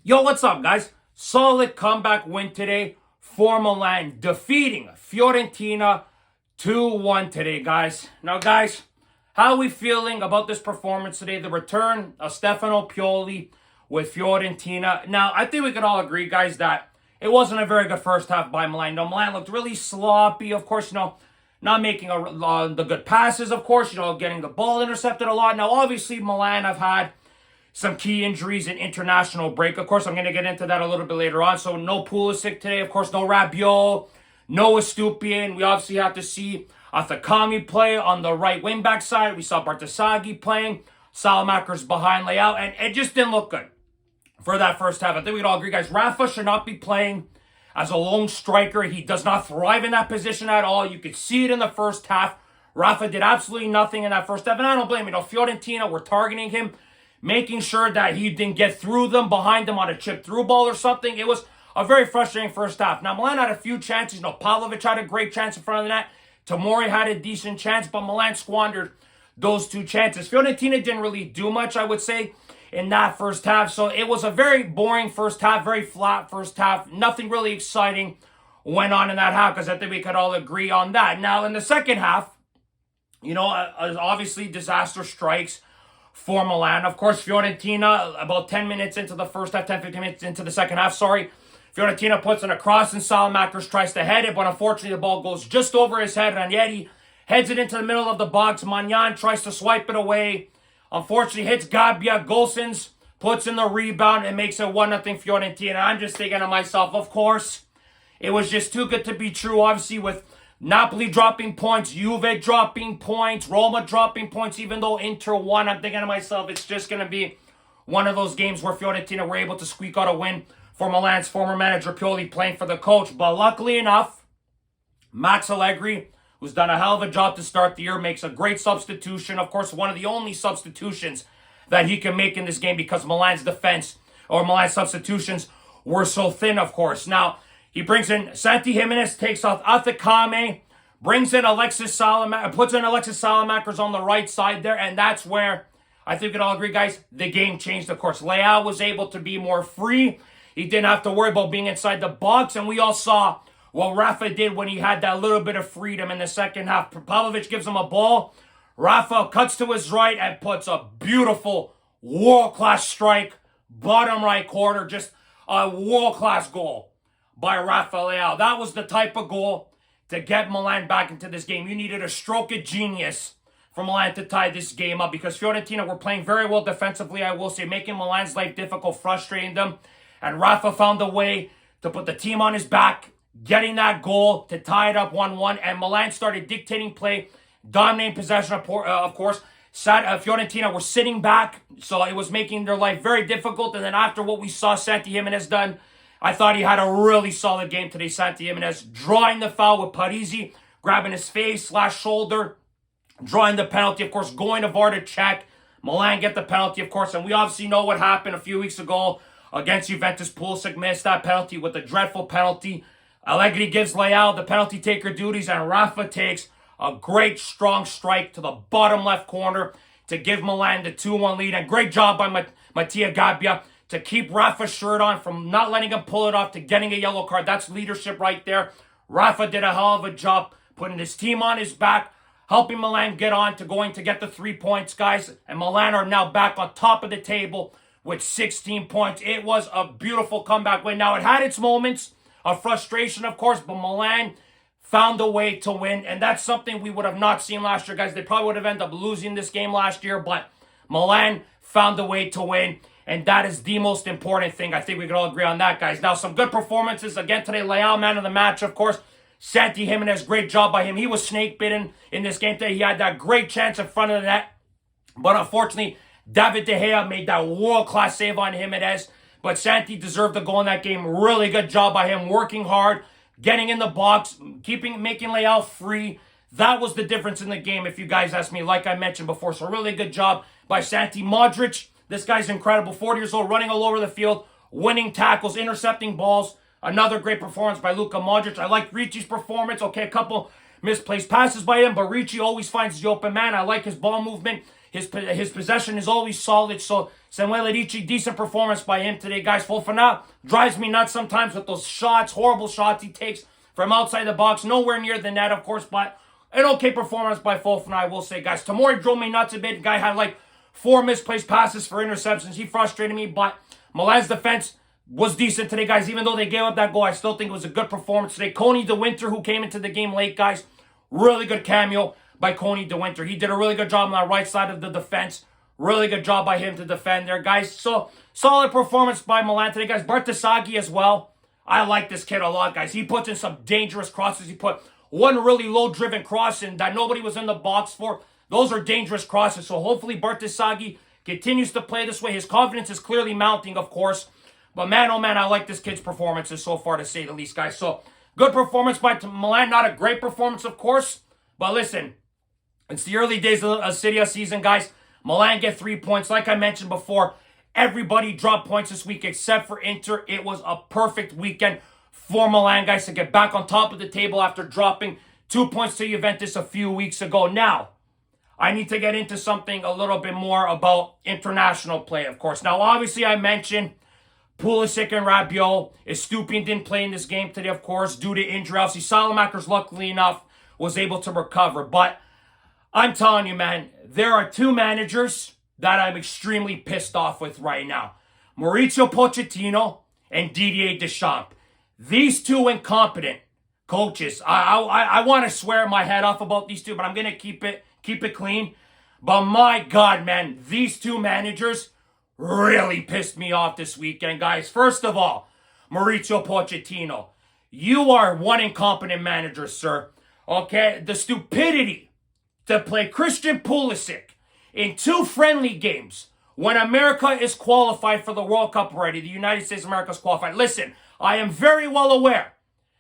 Yo, what's up, guys? Solid comeback win today for Milan, defeating Fiorentina 2-1 today, guys. Now, guys, how are we feeling about this performance today? The return of Stefano Pioli with Fiorentina. Now, I think we could all agree, guys, that it wasn't a very good first half by Milan. No, Milan looked really sloppy, of course, not making the good passes, of course, getting the ball intercepted a lot. Now, obviously, Milan have had some key injuries in international break. Of course, I'm going to get into that a little bit later on. So no Pulisic today. Of course, no Rabiot, no Estupian. We obviously have to see Athakami play on the right wing back side. We saw Bartasagi playing. Salamaker's behind layout. And it just didn't look good for that first half. I think we'd all agree, guys. Rafa should not be playing as a lone striker. He does not thrive in that position at all. You could see it in the first half. Rafa did absolutely nothing in that first half. And I don't blame him. Fiorentina were targeting him, making sure that he didn't get through them, behind them on a chip through ball or something. It was a very frustrating first half. Now, Milan had a few chances. Pavlovic had a great chance in front of the net. Tomori had a decent chance, but Milan squandered those two chances. Fiorentina didn't really do much, I would say, in that first half. So it was a very boring first half, very flat first half. Nothing really exciting went on in that half, because I think we could all agree on that. Now, in the second half, obviously disaster strikes for Milan. Of course, Fiorentina, about 10 minutes into the first half, 10-15 minutes into the second half, Fiorentina puts in a cross and Salamakers tries to head it, but unfortunately the ball goes just over his head. Ranieri heads it into the middle of the box. Magnan tries to swipe it away. Unfortunately, hits Gabbia. Gosens puts in the rebound and makes it 1-0 Fiorentina. I'm just thinking to myself, of course, it was just too good to be true, obviously, with Napoli dropping points, Juve dropping points, Roma dropping points, even though Inter won. I'm thinking to myself, it's just going to be one of those games where Fiorentina were able to squeak out a win for Milan's former manager Pioli playing for the coach. But luckily enough, Max Allegri, who's done a hell of a job to start the year, makes a great substitution. Of course, one of the only substitutions that he can make in this game, because Milan's defense or Milan's substitutions were so thin, of course. Now, he brings in Santi Jimenez, takes off Athakame, brings in puts in Alexis Salamakers on the right side there, and that's where I think we can all agree, guys, the game changed. Of course, Leao was able to be more free. He didn't have to worry about being inside the box, and we all saw what Rafa did when he had that little bit of freedom in the second half. Pavlovic gives him a ball. Rafa cuts to his right and puts a beautiful world-class strike, bottom right corner, just a world-class goal by Rafa Leao. That was the type of goal to get Milan back into this game. You needed a stroke of genius for Milan to tie this game up, because Fiorentina were playing very well defensively, I will say, making Milan's life difficult, frustrating them. And Rafa found a way to put the team on his back, getting that goal to tie it up 1-1. And Milan started dictating play, dominating possession, of course. Fiorentina were sitting back, so it was making their life very difficult. And then after what we saw Santi Jimenez done, I thought he had a really solid game today. Santi Jimenez drawing the foul with Parisi, grabbing his face/shoulder, drawing the penalty, of course, going to VAR to check. Milan get the penalty, of course, and we obviously know what happened a few weeks ago against Juventus. Pulisic missed that penalty with a dreadful penalty. Allegri gives Leao the penalty taker duties, and Rafa takes a great strong strike to the bottom left corner to give Milan the 2-1 lead. And great job by Mattia Gabbia to keep Rafa's shirt on, from not letting him pull it off to getting a yellow card. That's leadership right there. Rafa did a hell of a job putting his team on his back, helping Milan get on to going to get the 3 points, guys. And Milan are now back on top of the table with 16 points. It was a beautiful comeback win. Now, it had its moments of frustration, of course, but Milan found a way to win. And that's something we would have not seen last year, guys. They probably would have ended up losing this game last year, but Milan found a way to win. And that is the most important thing. I think we can all agree on that, guys. Now, some good performances again today. Leao, man of the match, of course. Santi Jimenez, great job by him. He was snake bitten in this game today. He had that great chance in front of the net. But unfortunately, David De Gea made that world-class save on Jimenez. But Santi deserved the goal in that game. Really good job by him, working hard, getting in the box, making Leao free. That was the difference in the game, if you guys ask me, like I mentioned before. So really good job by Santi. Modric, this guy's incredible. 40 years old, running all over the field, winning tackles, intercepting balls. Another great performance by Luka Modric. I like Ricci's performance. Okay, a couple misplaced passes by him, but Ricci always finds the open man. I like his ball movement. His possession is always solid. So Samuel Ricci, decent performance by him today, guys. Fofana drives me nuts sometimes with those shots, horrible shots he takes from outside the box. Nowhere near the net, of course, but an okay performance by Fofana, I will say, guys. Tomori drove me nuts a bit. The guy had like 4 misplaced passes for interceptions. He frustrated me, but Milan's defense was decent today, guys. Even though they gave up that goal, I still think it was a good performance today. Coney DeWinter, who came into the game late, guys. Really good cameo by Coney DeWinter. He did a really good job on the right side of the defense. Really good job by him to defend there, guys. So, solid performance by Milan today, guys. Bartasaghi as well. I like this kid a lot, guys. He puts in some dangerous crosses. He put one really low-driven cross in that nobody was in the box for. Those are dangerous crosses. So, hopefully, Bartasaghi continues to play this way. His confidence is clearly mounting, of course. But, man, oh, man, I like this kid's performances so far, to say the least, guys. So, good performance by Milan. Not a great performance, of course. But, listen, it's the early days of the Serie season, guys. Milan get 3 points. Like I mentioned before, everybody dropped points this week except for Inter. It was a perfect weekend for Milan, guys, to get back on top of the table after dropping 2 points to Juventus a few weeks ago. Now, I need to get into something a little bit more about international play, of course. Now, obviously, I mentioned Pulisic and Rabiot. Estupiñán didn't play in this game today, of course, due to injury. Obviously, Salamakers, luckily enough, was able to recover. But I'm telling you, man, there are 2 managers that I'm extremely pissed off with right now. Mauricio Pochettino and Didier Deschamps. These 2 incompetent coaches. I want to swear my head off about these 2, but I'm going to keep it clean. But my God, man, these 2 managers really pissed me off this weekend, guys. First of all, Mauricio Pochettino. You are one incompetent manager, sir. Okay? The stupidity to play Christian Pulisic in 2 friendly games when America is qualified for the World Cup already. The United States of America is qualified. Listen, I am very well aware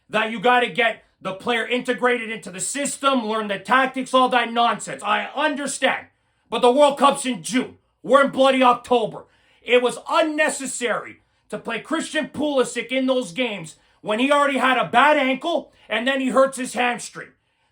that you got to get the player integrated into the system, learn the tactics, all that nonsense. I understand. But the World Cup's in June. We're in bloody October. It was unnecessary to play Christian Pulisic in those games when he already had a bad ankle and then he hurts his hamstring.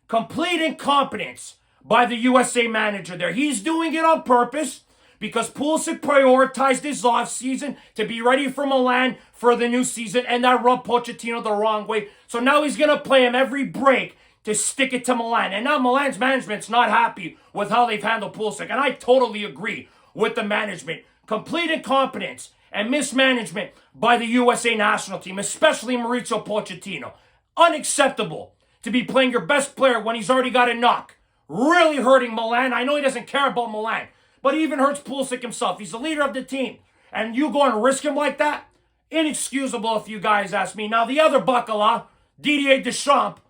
Complete incompetence by the USA manager there. He's doing it on purpose because Pulisic prioritized his offseason to be ready for Milan for the new season, and that rubbed Pochettino the wrong way. So now he's going to play him every break to stick it to Milan. And now Milan's management's not happy with how they've handled Pulisic. And I totally agree with the management. Complete incompetence and mismanagement by the USA national team, especially Mauricio Pochettino. Unacceptable to be playing your best player when he's already got a knock. Really hurting Milan. I know he doesn't care about Milan, but he even hurts Pulisic himself. He's the leader of the team. And you go and risk him like that? Inexcusable if you guys ask me. Now, the other bacala, Didier Deschamps,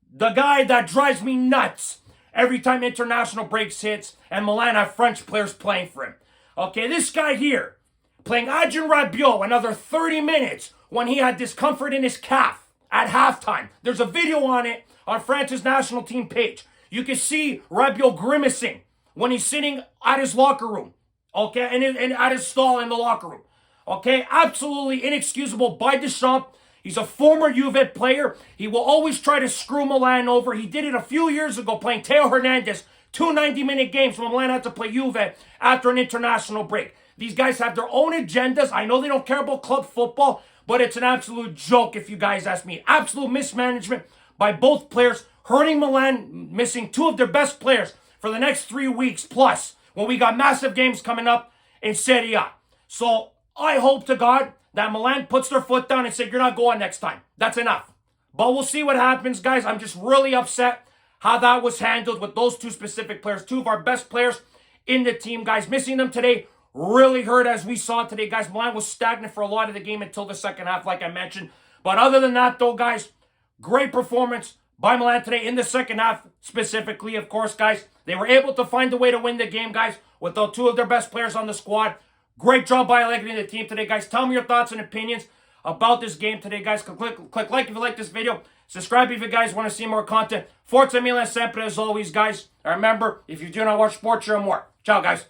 the guy that drives me nuts every time international breaks hits and Milan have French players playing for him. Okay, this guy here, playing Adrien Rabiot another 30 minutes when he had discomfort in his calf at halftime. There's a video on it on France's national team page. You can see Rabiot grimacing when he's sitting at his locker room, okay, and at his stall in the locker room, okay? Absolutely inexcusable by Deschamps. He's a former Juve player. He will always try to screw Milan over. He did it a few years ago playing Theo Hernandez, 2 90-minute games when Milan had to play Juve after an international break. These guys have their own agendas. I know they don't care about club football, but it's an absolute joke if you guys ask me. Absolute mismanagement by both players, hurting Milan, missing 2 of their best players for the next 3 weeks plus when we got massive games coming up in Serie A. So I hope to God that Milan puts their foot down and said, you're not going next time. That's enough. But we'll see what happens, guys. I'm just really upset how that was handled with those 2 specific players. 2 of our best players in the team, guys. Missing them today really hurt, as we saw today, guys. Milan was stagnant for a lot of the game until the second half, like I mentioned. But other than that, though, guys, great performance by Milan today in the second half specifically, of course, guys. They were able to find a way to win the game, guys, with the 2 of their best players on the squad. Great job by Allegri and the team today, guys. Tell me your thoughts and opinions about this game today, guys. Click like if you like this video. Subscribe if you guys want to see more content. Forza Milan sempre, as always, guys. And remember, if you do not watch sports, you're more. Ciao, guys.